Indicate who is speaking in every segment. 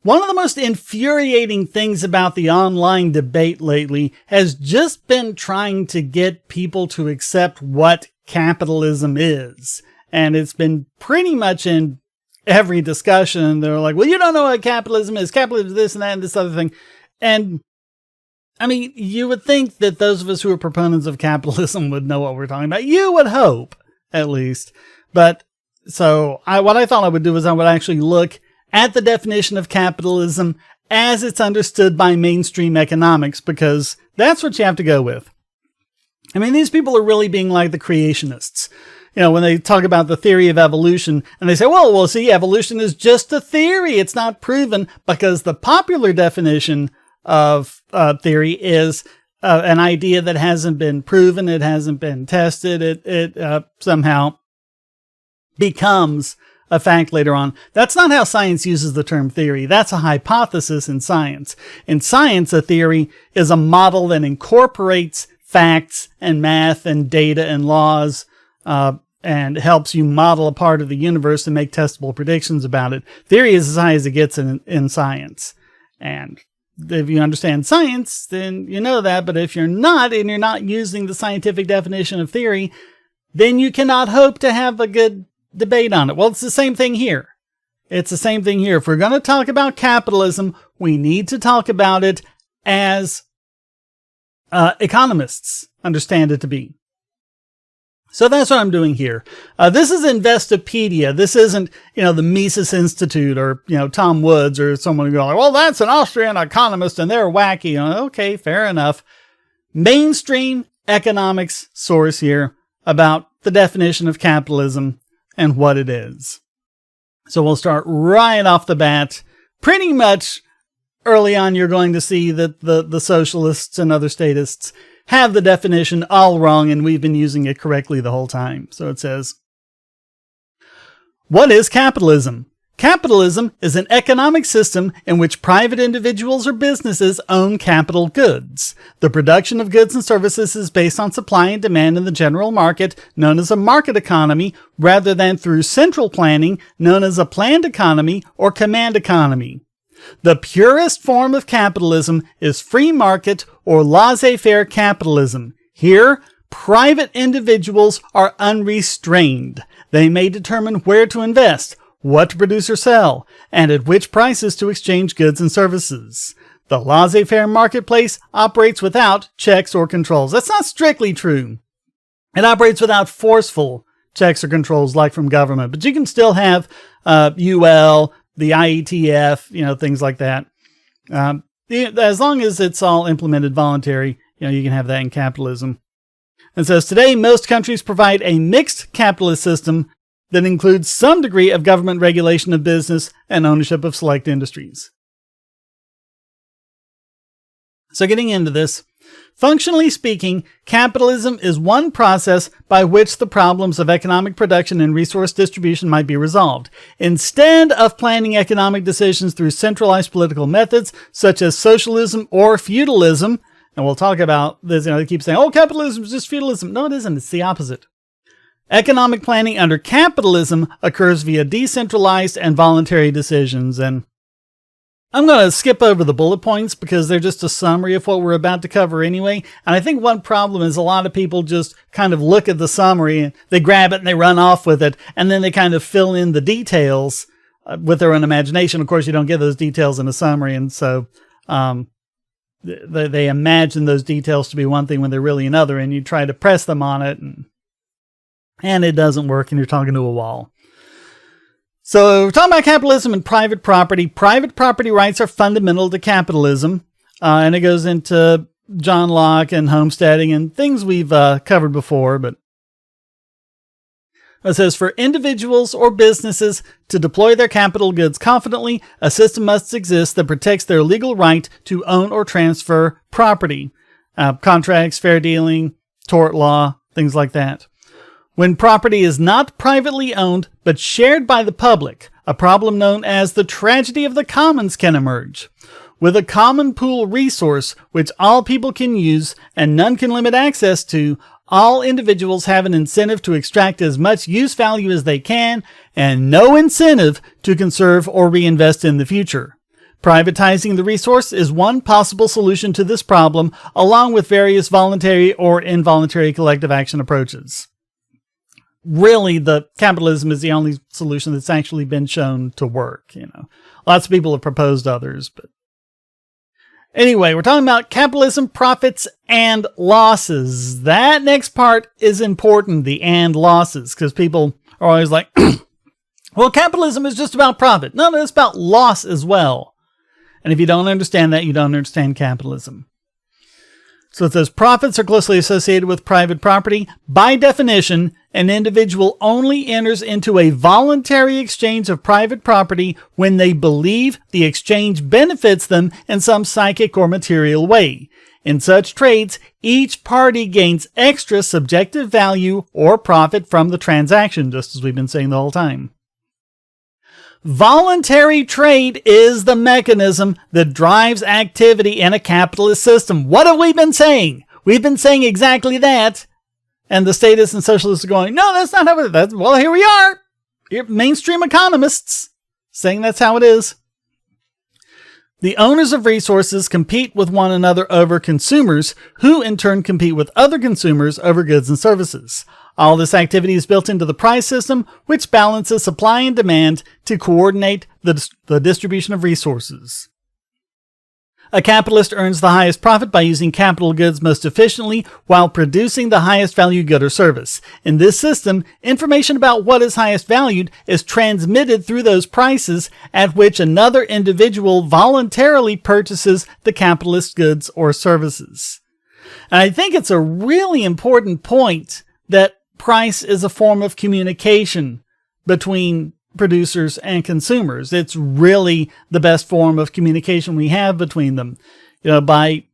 Speaker 1: One of the most infuriating things about the online debate lately has just been trying to get people to accept what capitalism is. And it's been pretty much in every discussion. They're like, well, you don't know what capitalism is. Capitalism is this and that and this other thing. And I mean, you would think that those of us who are proponents of capitalism would know what we're talking about. You would hope, at least. But so what I thought I would do is I would actually look at the definition of capitalism as it's understood by mainstream economics, because that's what you have to go with. I mean, these people are really being like the creationists. You know, when they talk about the theory of evolution and they say, well, see, evolution is just a theory. It's not proven, because the popular definition of theory is an idea that hasn't been proven. It hasn't been tested. It somehow becomes a fact later on. That's not how science uses the term theory. That's a hypothesis in science. In science, a theory is a model that incorporates facts and math and data and laws, and helps you model a part of the universe and make testable predictions about it. Theory is as high as it gets in science. And if you understand science, then you know that. But if you're not, and you're not using the scientific definition of theory, then you cannot hope to have a good debate on it. Well, it's the same thing here. It's the same thing here. If we're going to talk about capitalism, we need to talk about it as economists understand it to be. So that's what I'm doing here. This is Investopedia. This isn't, the Mises Institute or, Tom Woods or someone going, well, that's an Austrian economist and they're wacky. Okay, fair enough. Mainstream economics source here about the definition of capitalism and what it is. So we'll start right off the bat. Pretty much early on, you're going to see that the socialists and other statists have the definition all wrong, and we've been using it correctly the whole time. So it says, what is capitalism? Capitalism is an economic system in which private individuals or businesses own capital goods. The production of goods and services is based on supply and demand in the general market, known as a market economy, rather than through central planning, known as a planned economy or command economy. The purest form of capitalism is free market or laissez-faire capitalism. Here, private individuals are unrestrained. They may determine where to invest, what to produce or sell, and at which prices to exchange goods and services. The laissez-faire marketplace operates without checks or controls. That's not strictly true. It operates without forceful checks or controls like from government, but you can still have UL, the IETF, things like that. As long as it's all implemented voluntary, you can have that in capitalism. It says, today, most countries provide a mixed capitalist system that includes some degree of government regulation of business and ownership of select industries. So getting into this, functionally speaking, capitalism is one process by which the problems of economic production and resource distribution might be resolved. Instead of planning economic decisions through centralized political methods, such as socialism or feudalism, and we'll talk about this, they keep saying, oh, capitalism is just feudalism. No, it isn't. It's the opposite. Economic planning under capitalism occurs via decentralized and voluntary decisions. And I'm going to skip over the bullet points because they're just a summary of what we're about to cover anyway. And I think one problem is a lot of people just kind of look at the summary and they grab it and they run off with it. And then they kind of fill in the details with their own imagination. Of course, you don't get those details in a summary. And so they imagine those details to be one thing when they're really another. And you try to press them on it and it doesn't work, and you're talking to a wall. So we're talking about capitalism and private property. Private property rights are fundamental to capitalism, and it goes into John Locke and homesteading and things we've covered before. But it says, for individuals or businesses to deploy their capital goods confidently, a system must exist that protects their legal right to own or transfer property. Contracts, fair dealing, tort law, things like that. When property is not privately owned, but shared by the public, a problem known as the tragedy of the commons can emerge. With a common pool resource, which all people can use and none can limit access to, all individuals have an incentive to extract as much use value as they can, and no incentive to conserve or reinvest in the future. Privatizing the resource is one possible solution to this problem, along with various voluntary or involuntary collective action approaches. Really, the capitalism is the only solution that's actually been shown to work. Lots of people have proposed others, but anyway, we're talking about capitalism, profits, and losses. That next part is important, the and losses, because people are always like, well, capitalism is just about profit. No, it's about loss as well. And if you don't understand that, you don't understand capitalism. So it says profits are closely associated with private property. By definition, an individual only enters into a voluntary exchange of private property when they believe the exchange benefits them in some psychic or material way. In such trades, each party gains extra subjective value or profit from the transaction, just as we've been saying the whole time. Voluntary trade is the mechanism that drives activity in a capitalist system. What have we been saying? We've been saying exactly that. And the statists and socialists are going, no, that's not how it is. Well, here we are. Mainstream economists saying that's how it is. The owners of resources compete with one another over consumers, who in turn compete with other consumers over goods and services. All this activity is built into the price system, which balances supply and demand to coordinate the distribution of resources. A capitalist earns the highest profit by using capital goods most efficiently while producing the highest value good or service. In this system, information about what is highest valued is transmitted through those prices at which another individual voluntarily purchases the capitalist goods or services. And I think it's a really important point that price is a form of communication between producers and consumers. It's really the best form of communication we have between them. By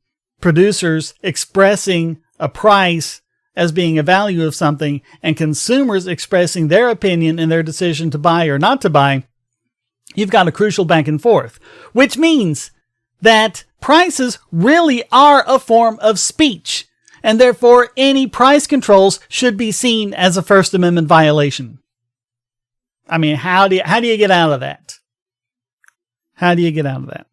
Speaker 1: producers expressing a price as being a value of something and consumers expressing their opinion and their decision to buy or not to buy, you've got a crucial back and forth, which means that prices really are a form of speech. And therefore, any price controls should be seen as a First Amendment violation. I mean, how do you get out of that? How do you get out of that?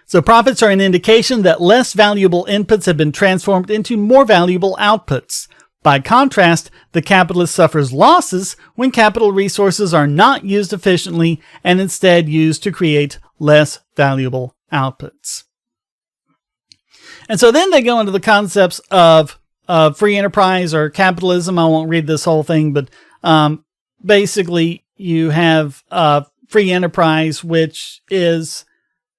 Speaker 1: So profits are an indication that less valuable inputs have been transformed into more valuable outputs. By contrast, the capitalist suffers losses when capital resources are not used efficiently and instead used to create less valuable outputs. And so then they go into the concepts of free enterprise or capitalism. I won't read this whole thing, but basically you have free enterprise, which is,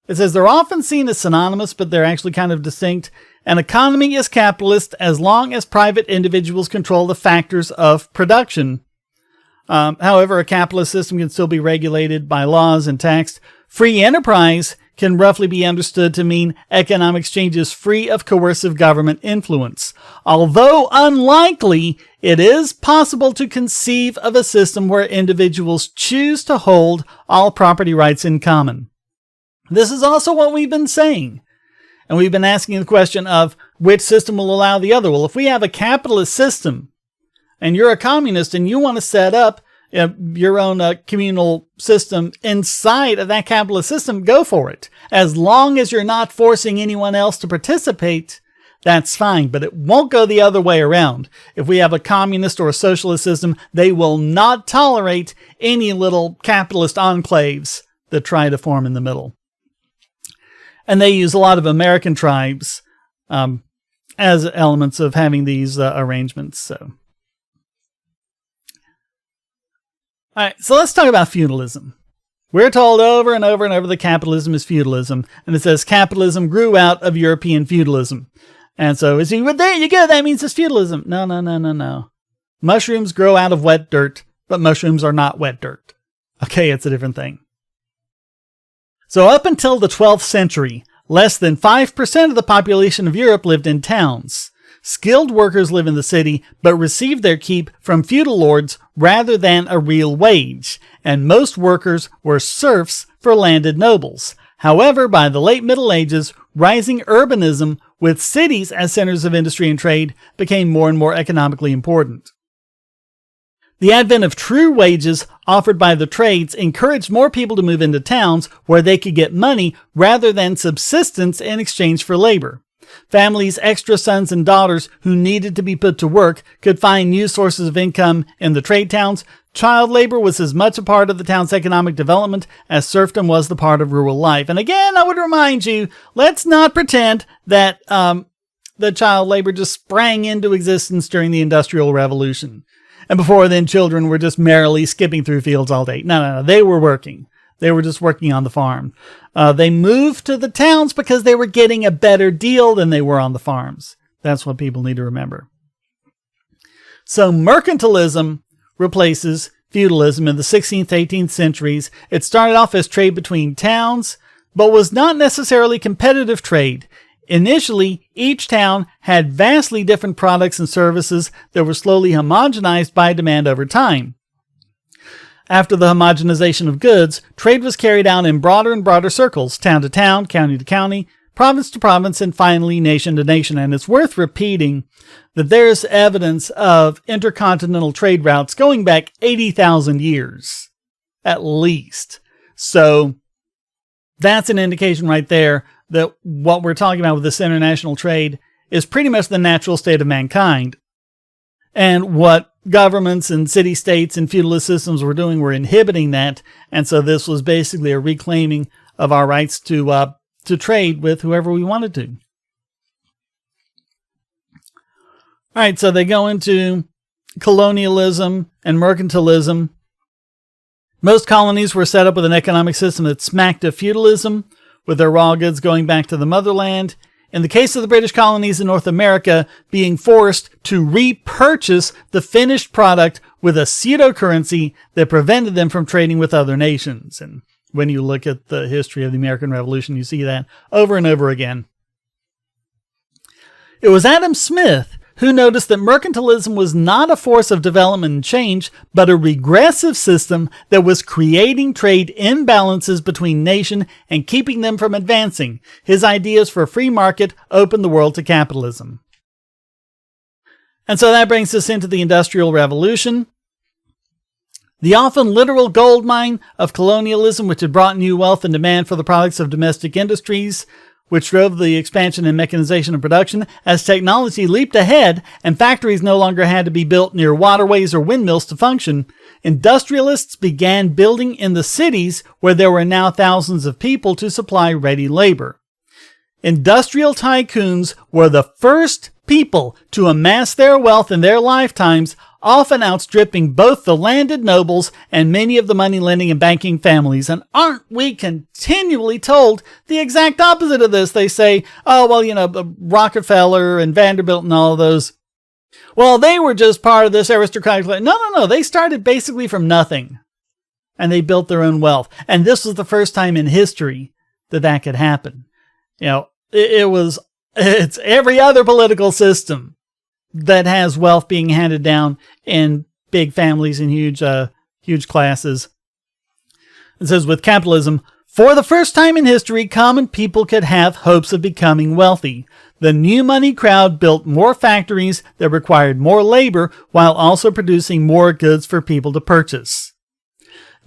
Speaker 1: it says they're often seen as synonymous, but they're actually kind of distinct. An economy is capitalist as long as private individuals control the factors of production. However, a capitalist system can still be regulated by laws and taxed. Free enterprise can roughly be understood to mean economic exchanges free of coercive government influence. Although unlikely, it is possible to conceive of a system where individuals choose to hold all property rights in common. This is also what we've been saying. And we've been asking the question of which system will allow the other. Well, if we have a capitalist system and you're a communist and you want to set up your own communal system inside of that capitalist system, go for it. As long as you're not forcing anyone else to participate, that's fine. But it won't go the other way around. If we have a communist or a socialist system, they will not tolerate any little capitalist enclaves that try to form in the middle. And they use a lot of American tribes as elements of having these arrangements. So. All right, so let's talk about feudalism. We're told over and over and over that capitalism is feudalism, and it says capitalism grew out of European feudalism. And so, well, there you go, that means it's feudalism. No. Mushrooms grow out of wet dirt, but mushrooms are not wet dirt. Okay, it's a different thing. So up until the 12th century, less than 5% of the population of Europe lived in towns. Skilled workers live in the city, but receive their keep from feudal lords rather than a real wage, and most workers were serfs for landed nobles. However, by the late Middle Ages, rising urbanism with cities as centers of industry and trade became more and more economically important. The advent of true wages offered by the trades encouraged more people to move into towns where they could get money rather than subsistence in exchange for labor. Families' extra sons and daughters who needed to be put to work could find new sources of income in the trade towns. Child labor was as much a part of the town's economic development as serfdom was the part of rural life. And again, I would remind you, let's not pretend that the child labor just sprang into existence during the Industrial Revolution. And before then, children were just merrily skipping through fields all day. No. They were working. They were just working on the farm. They moved to the towns because they were getting a better deal than they were on the farms. That's what people need to remember. So mercantilism replaces feudalism in the 16th, 18th centuries. It started off as trade between towns, but was not necessarily competitive trade. Initially, each town had vastly different products and services that were slowly homogenized by demand over time. After the homogenization of goods, trade was carried out in broader and broader circles, town to town, county to county, province to province, and finally nation to nation. And it's worth repeating that there's evidence of intercontinental trade routes going back 80,000 years, at least. So that's an indication right there that what we're talking about with this international trade is pretty much the natural state of mankind. And what governments and city-states and feudalist systems were doing were inhibiting that. And so this was basically a reclaiming of our rights to trade with whoever we wanted to. All right, so they go into colonialism and mercantilism. Most colonies were set up with an economic system that smacked of feudalism, with their raw goods going back to the motherland. In the case of the British colonies in North America, being forced to repurchase the finished product with a pseudo-currency that prevented them from trading with other nations. And when you look at the history of the American Revolution, you see that over and over again. It was Adam Smith who noticed that mercantilism was not a force of development and change, but a regressive system that was creating trade imbalances between nations and keeping them from advancing. His ideas for a free market opened the world to capitalism. And so that brings us into the Industrial Revolution. The often literal gold mine of colonialism, which had brought new wealth and demand for the products of domestic industries, which drove the expansion and mechanization of production. As technology leaped ahead and factories no longer had to be built near waterways or windmills to function, industrialists began building in the cities where there were now thousands of people to supply ready labor. Industrial tycoons were the first people to amass their wealth in their lifetimes, often outstripping both the landed nobles and many of the money-lending and banking families. And aren't we continually told the exact opposite of this? They say, oh, well, Rockefeller and Vanderbilt and all of those, well, they were just part of this aristocratic. No. They started basically from nothing, and they built their own wealth. And this was the first time in history that could happen. It's every other political system that has wealth being handed down in big families and huge classes. It says, with capitalism, for the first time in history, common people could have hopes of becoming wealthy. The new money crowd built more factories that required more labor while also producing more goods for people to purchase.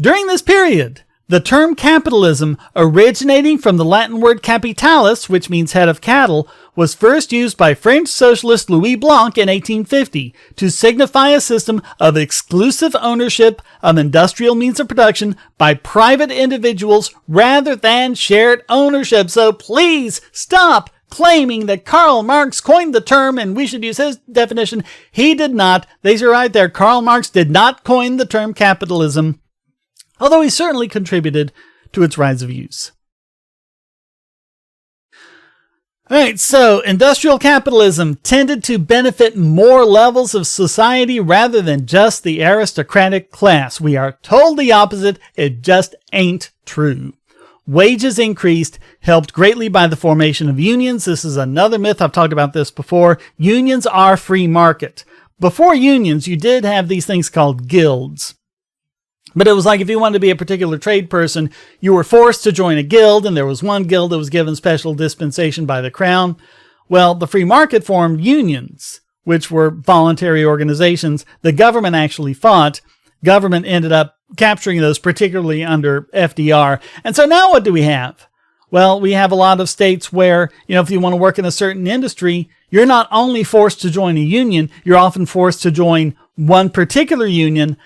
Speaker 1: During this period, the term capitalism, originating from the Latin word capitalis, which means head of cattle, was first used by French socialist Louis Blanc in 1850 to signify a system of exclusive ownership of industrial means of production by private individuals rather than shared ownership. So please stop claiming that Karl Marx coined the term and we should use his definition. He did not. These are right there. Karl Marx did not coin the term capitalism, although he certainly contributed to its rise of use. All right, so industrial capitalism tended to benefit more levels of society rather than just the aristocratic class. We are told the opposite. It just ain't true. Wages increased, helped greatly by the formation of unions. This is another myth. I've talked about this before. Unions are free market. Before unions, you did have these things called guilds. But it was like if you wanted to be a particular trade person, you were forced to join a guild, and there was one guild that was given special dispensation by the crown. Well, the free market formed unions, which were voluntary organizations. The government actually fought. Government ended up capturing those, particularly under FDR. And so now what do we have? Well, we have a lot of states where, if you want to work in a certain industry, you're not only forced to join a union, you're often forced to join one particular union.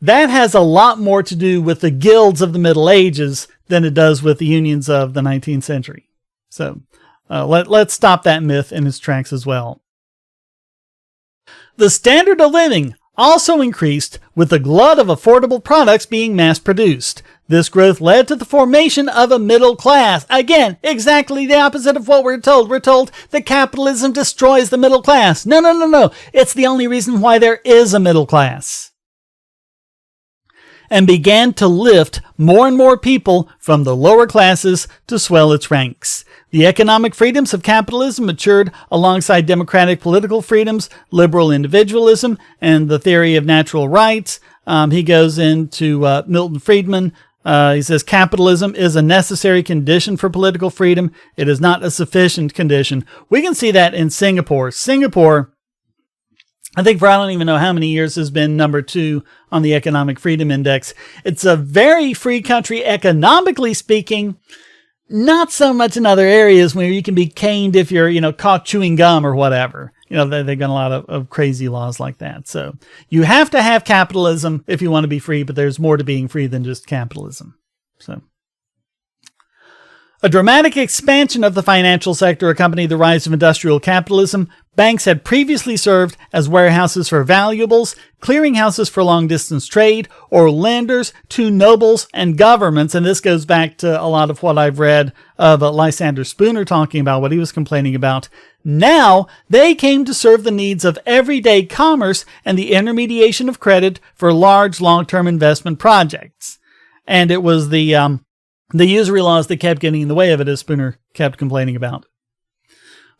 Speaker 1: That has a lot more to do with the guilds of the Middle Ages than it does with the unions of the 19th century. So let's stop that myth in its tracks as well. The standard of living also increased with the glut of affordable products being mass-produced. This growth led to the formation of a middle class. Again, exactly the opposite of what we're told. We're told that capitalism destroys the middle class. No. It's the only reason why there is a middle class. And began to lift more and more people from the lower classes to swell its ranks. The economic freedoms of capitalism matured alongside democratic political freedoms, liberal individualism, and the theory of natural rights. He goes into Milton Friedman. He says, capitalism is a necessary condition for political freedom. It is not a sufficient condition. We can see that in Singapore. Singapore, I think for I don't even know how many years, has been number 2 on the Economic Freedom Index. It's a very free country, economically speaking. Not so much in other areas where you can be caned if you're, caught chewing gum or whatever. They've got a lot of crazy laws like that. So you have to have capitalism if you want to be free, but there's more to being free than just capitalism. So a dramatic expansion of the financial sector accompanied the rise of industrial capitalism. Banks had previously served as warehouses for valuables, clearinghouses for long-distance trade, or lenders to nobles and governments. And this goes back to a lot of what I've read of Lysander Spooner talking about what he was complaining about. Now, they came to serve the needs of everyday commerce and the intermediation of credit for large long-term investment projects. And it was the usury laws that kept getting in the way of it, as Spooner kept complaining about.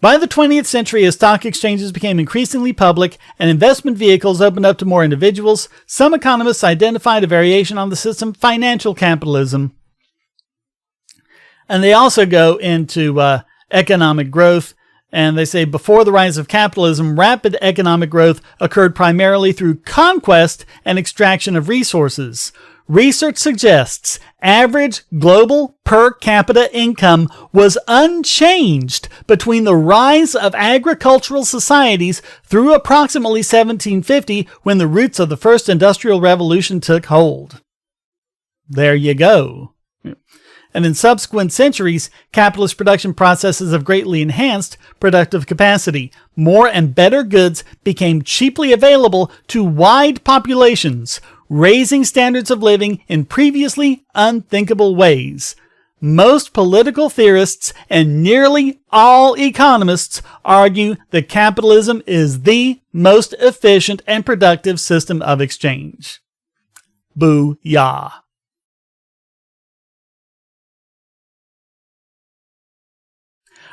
Speaker 1: By the 20th century, as stock exchanges became increasingly public and investment vehicles opened up to more individuals, some economists identified a variation on the system, financial capitalism. And they also go into economic growth. And they say before the rise of capitalism, rapid economic growth occurred primarily through conquest and extraction of resources. Research suggests average global per capita income was unchanged between the rise of agricultural societies through approximately 1750, when the roots of the first industrial revolution took hold. There you go. And in subsequent centuries, capitalist production processes have greatly enhanced productive capacity. More and better goods became cheaply available to wide populations, raising standards of living in previously unthinkable ways. Most political theorists and nearly all economists argue that capitalism is the most efficient and productive system of exchange. Booyah.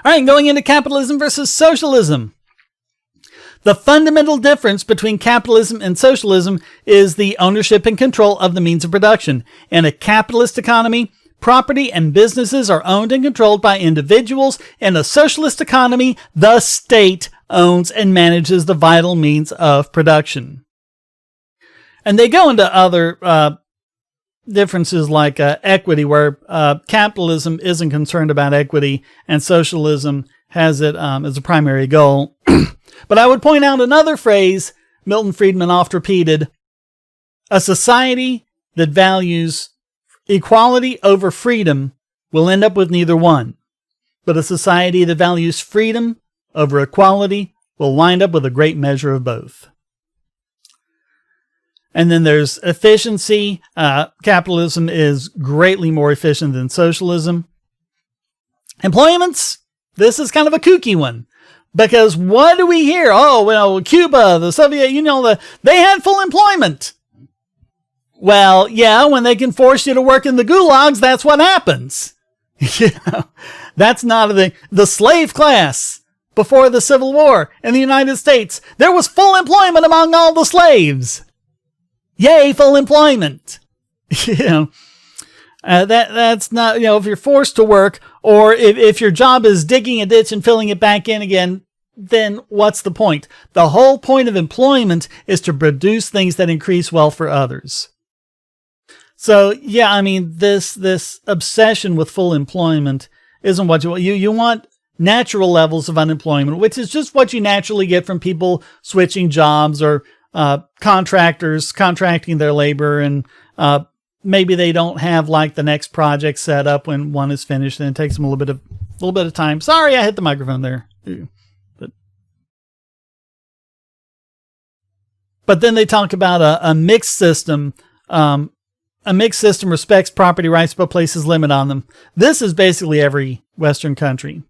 Speaker 1: All right, going into capitalism versus socialism. The fundamental difference between capitalism and socialism is the ownership and control of the means of production. In a capitalist economy, property and businesses are owned and controlled by individuals. In a socialist economy, the state owns and manages the vital means of production. And they go into other differences like equity, where capitalism isn't concerned about equity and socialism has it as a primary goal. But I would point out another phrase Milton Friedman oft repeated: a society that values equality over freedom will end up with neither one. But a society that values freedom over equality will wind up with a great measure of both. And then there's efficiency. Capitalism is greatly more efficient than socialism. Employments, this is kind of a kooky one. Because what do we hear? Oh, well, Cuba, the Soviet Union, they had full employment. Well, yeah, when they can force you to work in the gulags, that's what happens. That's not the slave class before the Civil War in the United States. There was full employment among all the slaves. Yay, full employment. That's not, if you're forced to work, or if your job is digging a ditch and filling it back in again, then what's the point? The whole point of employment is to produce things that increase wealth for others. So, yeah, I mean, this obsession with full employment isn't what you want. You want natural levels of unemployment, which is just what you naturally get from people switching jobs or contractors contracting their labor, and maybe they don't have like the next project set up when one is finished, and it takes them a little bit of time. Sorry, I hit the microphone there. But then they talk about a mixed system. A mixed system respects property rights but places limit on them. This is basically every Western country.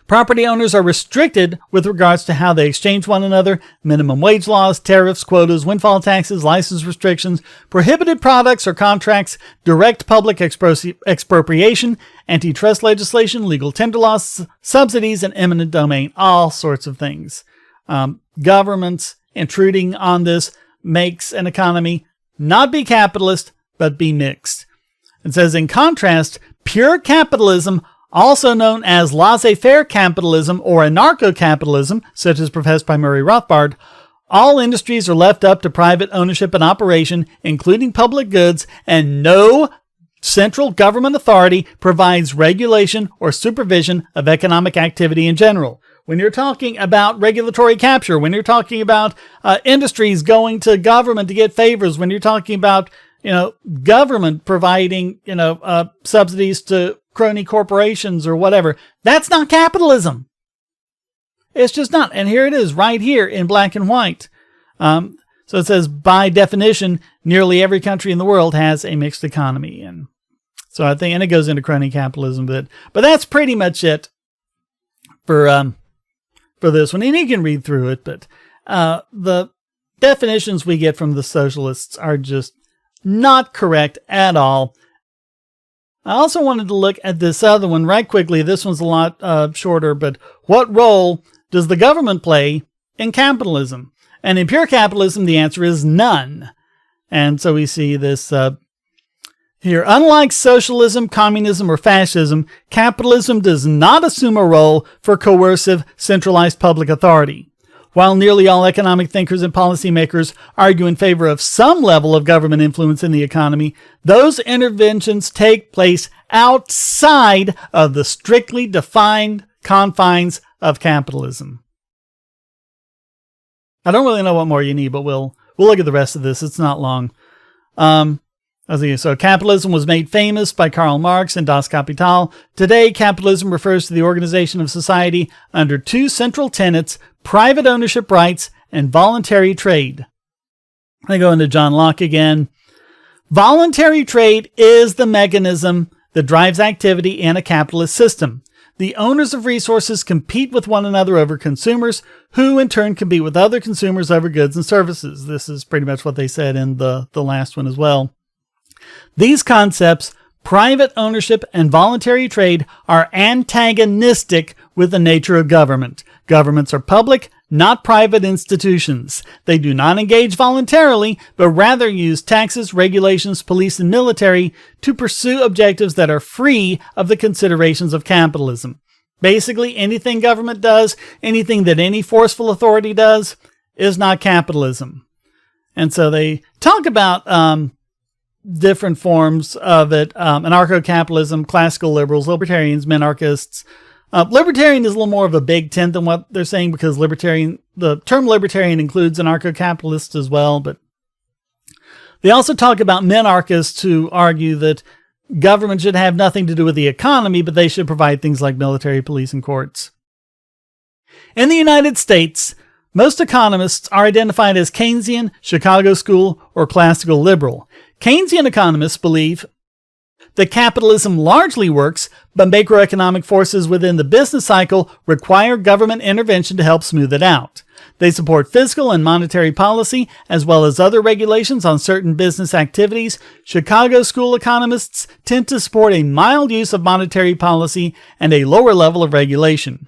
Speaker 1: Property owners are restricted with regards to how they exchange one another. Minimum wage laws, tariffs, quotas, windfall taxes, license restrictions, prohibited products or contracts, direct public expropriation, antitrust legislation, legal tender laws, subsidies, and eminent domain. All sorts of things. Governments intruding on this makes an economy not be capitalist, but be mixed. It says, in contrast, pure capitalism, also known as laissez-faire capitalism or anarcho-capitalism, such as professed by Murray Rothbard, all industries are left up to private ownership and operation, including public goods, and no central government authority provides regulation or supervision of economic activity in general. When you're talking about regulatory capture, when you're talking about industries going to government to get favors, when you're talking about, government providing, subsidies to crony corporations or whatever, that's not capitalism. It's just not. And here it is right here in black and white. So it says, by definition, nearly every country in the world has a mixed economy. And so I think, and it goes into crony capitalism, but that's pretty much it for this one. And you can read through it, but the definitions we get from the socialists are just not correct at all. I also wanted to look at this other one right quickly. This one's a lot shorter, but what role does the government play in capitalism? And in pure capitalism, the answer is none. And so we see this here. Unlike socialism, communism, or fascism, capitalism does not assume a role for coercive, centralized public authority. While nearly all economic thinkers and policymakers argue in favor of some level of government influence in the economy, those interventions take place outside of the strictly defined confines of capitalism. I don't really know what more you need, but we'll look at the rest of this. It's not long. So capitalism was made famous by Karl Marx in Das Kapital. Today, capitalism refers to the organization of society under two central tenets: private ownership rights and voluntary trade. I go into John Locke again. Voluntary trade is the mechanism that drives activity in a capitalist system. The owners of resources compete with one another over consumers, who in turn compete with other consumers over goods and services. This is pretty much what they said in the last one as well. These concepts, private ownership and voluntary trade, are antagonistic with the nature of government. Governments are public, not private institutions. They do not engage voluntarily, but rather use taxes, regulations, police, and military to pursue objectives that are free of the considerations of capitalism. Basically, anything government does, anything that any forceful authority does, is not capitalism. And so they talk about different forms of it: anarcho-capitalism, classical liberals, libertarians, minarchists. Libertarian is a little more of a big tent than what they're saying, because the term libertarian includes anarcho-capitalists as well. But they also talk about minarchists who argue that government should have nothing to do with the economy, but they should provide things like military, police, and courts. In the United States, most economists are identified as Keynesian, Chicago School, or classical liberal. Keynesian economists believe that capitalism largely works, but macroeconomic forces within the business cycle require government intervention to help smooth it out. They support fiscal and monetary policy, as well as other regulations on certain business activities. Chicago School economists tend to support a mild use of monetary policy and a lower level of regulation.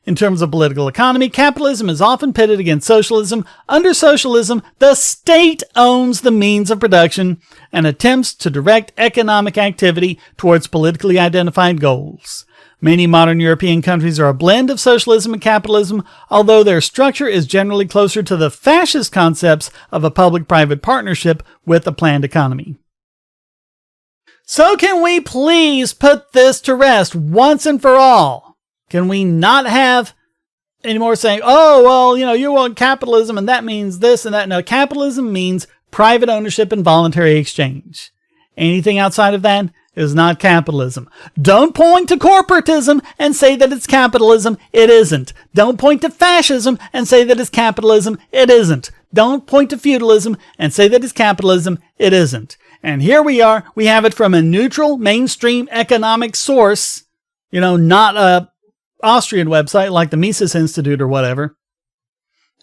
Speaker 1: In terms of political economy, capitalism is often pitted against socialism. Under socialism, the state owns the means of production and attempts to direct economic activity towards politically identified goals. Many modern European countries are a blend of socialism and capitalism, although their structure is generally closer to the fascist concepts of a public-private partnership with a planned economy. So can we please put this to rest once and for all? Can we not have any more saying, oh, well, you want capitalism and that means this and that? No, capitalism means private ownership and voluntary exchange. Anything outside of that is not capitalism. Don't point to corporatism and say that it's capitalism. It isn't. Don't point to fascism and say that it's capitalism. It isn't. Don't point to feudalism and say that it's capitalism. It isn't. And here we are. We have it from a neutral, mainstream economic source, not a Austrian website like the Mises Institute or whatever.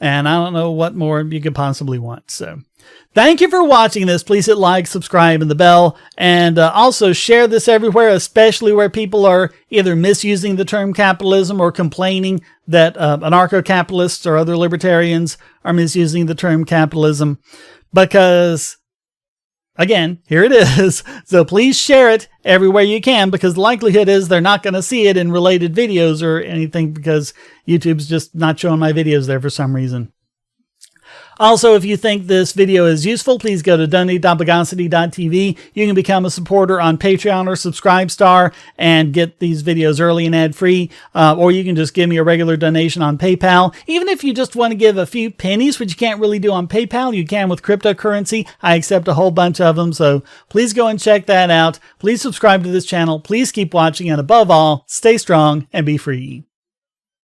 Speaker 1: And I don't know what more you could possibly want. So thank you for watching this. Please hit like, subscribe, and the bell. And also share this everywhere, especially where people are either misusing the term capitalism or complaining that anarcho-capitalists or other libertarians are misusing the term capitalism. Because, again, here it is. So please share it everywhere you can, because the likelihood is they're not going to see it in related videos or anything, because YouTube's just not showing my videos there for some reason. Also, if you think this video is useful, please go to donate.bogosity.tv. You can become a supporter on Patreon or Subscribestar and get these videos early and ad-free. Or you can just give me a regular donation on PayPal. Even if you just want to give a few pennies, which you can't really do on PayPal, you can with cryptocurrency. I accept a whole bunch of them, so please go and check that out. Please subscribe to this channel. Please keep watching, and above all, stay strong and be free.